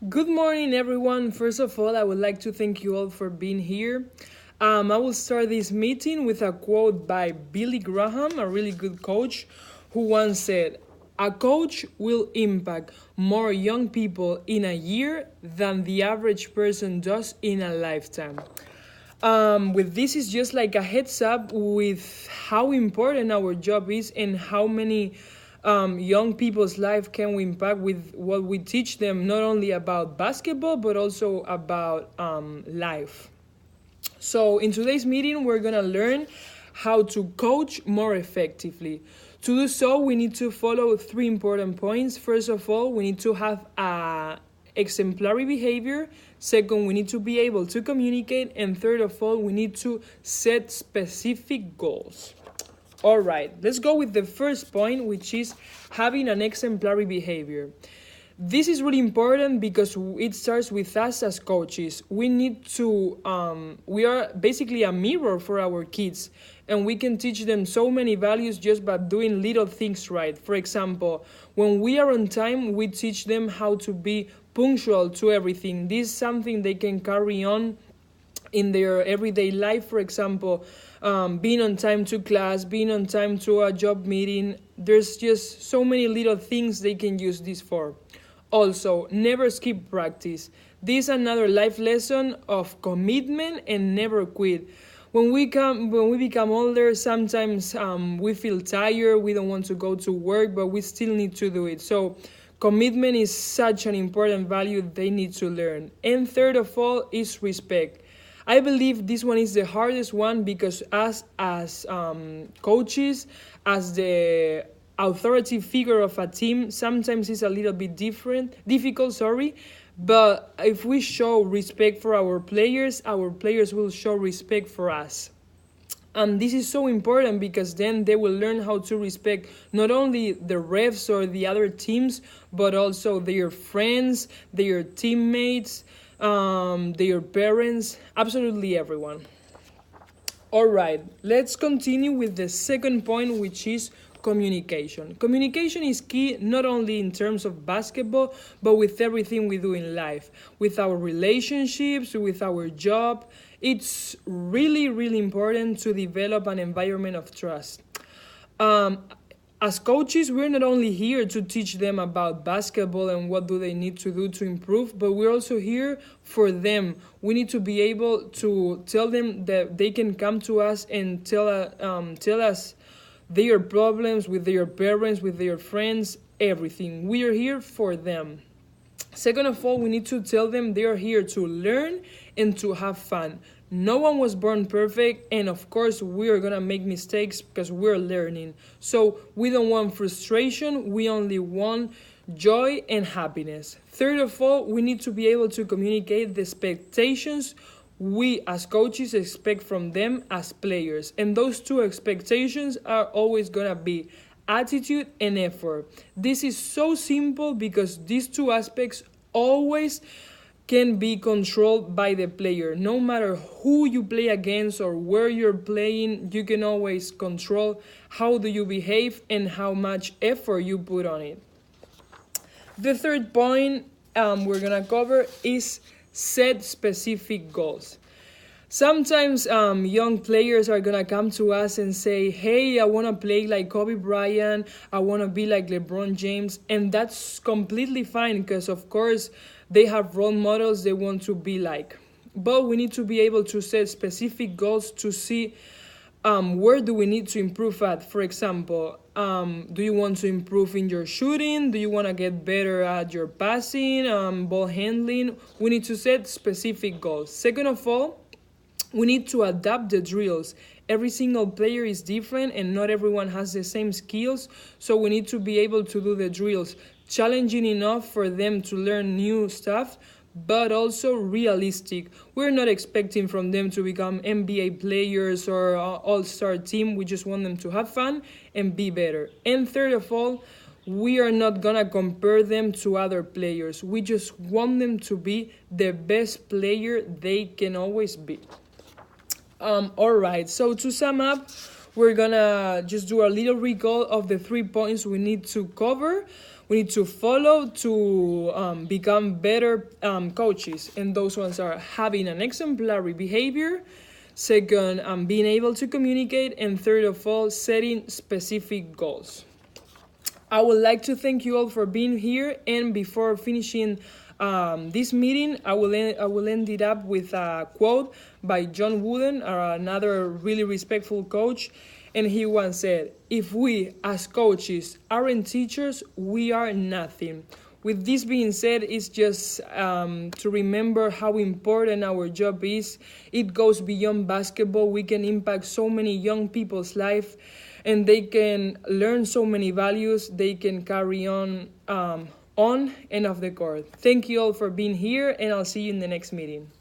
Good morning, everyone. First of all, I would like to thank you all for being here. I will start this meeting with a quote by Billy Graham, a really good coach, who once said, "A coach will impact more young people in a year than the average person does in a lifetime." With this is just like a heads up with how important our job is and how many young people's life can we impact with what we teach them, not only about basketball but also about life. So, in today's meeting, we're gonna learn how to coach more effectively. To do so, we need to follow three important points. First of all, we need to have a exemplary behavior. Second, we need to be able to communicate. And third of all, we need to set specific goals. All right, let's go with the first point, which is having an exemplary behavior. This is really important because it starts with us as coaches. We need to, we are basically a mirror for our kids, and we can teach them so many values just by doing little things right. For example, when we are on time, we teach them how to be punctual to everything. This is something they can carry on in their everyday life. For example, being on time to class, being on time to a job meeting. There's just so many little things they can use this for. Also, never skip practice. This is another life lesson of commitment and never quit. When we become older, sometimes we feel tired, we don't want to go to work, but we still need to do it. So commitment is such an important value they need to learn. And third of all is respect. I believe this one is the hardest one because as coaches, as the authority figure of a team, sometimes it's a little bit difficult, sorry. But if we show respect for our players will show respect for us. And this is so important because then they will learn how to respect not only the refs or the other teams, but also their friends, their teammates, their parents, absolutely everyone. All right, let's continue with the second point, which is communication. Communication is key not only in terms of basketball, but with everything we do in life, with our relationships, with our job. It's really, really important to develop an environment of trust. Um, as coaches, we're not only here to teach them about basketball and what do they need to do to improve, but we're also here for them. We need to be able to tell them that they can come to us and tell us their problems with their parents, with their friends, everything. We are here for them. Second of all, we need to tell them they are here to learn and to have fun. No one was born perfect, and of course, we are gonna make mistakes because we're learning. So, we don't want frustration, we only want joy and happiness. Third of all, we need to be able to communicate the expectations we as coaches expect from them as players. And those two expectations are always gonna be attitude and effort. This is so simple because these two aspects always can be controlled by the player. No matter who you play against or where you're playing, you can always control how do you behave and how much effort you put on it. The third point we're gonna cover is set specific goals. Sometimes young players are gonna come to us and say, "Hey, I wanna play like Kobe Bryant. I wanna be like LeBron James," and that's completely fine because, of course, they have role models they want to be like. But we need to be able to set specific goals to see where do we need to improve at. For example, do you want to improve in your shooting? Do you want to get better at your passing, ball handling? We need to set specific goals. Second of all, we need to adapt the drills. Every single player is different and not everyone has the same skills, so we need to be able to do the drills challenging enough for them to learn new stuff, but also realistic. We're not expecting from them to become NBA players or all-star team. We just want them to have fun and be better. And third of all, we are not gonna compare them to other players. We just want them to be the best player they can always be. All right, so to sum up, we're gonna just do a little recall of the 3 points we need to cover. we need to follow to become better coaches. And those ones are having an exemplary behavior, second, being able to communicate, and third of all, setting specific goals. I would like to thank you all for being here. And before finishing this meeting, I will end it up with a quote by John Wooden, another really respectful coach. And he once said, "If we as coaches aren't teachers, we are nothing." With this being said, it's just to remember how important our job is. It goes beyond basketball. We can impact so many young people's life, and they can learn so many values. They can carry on and off the court. Thank you all for being here, and I'll see you in the next meeting.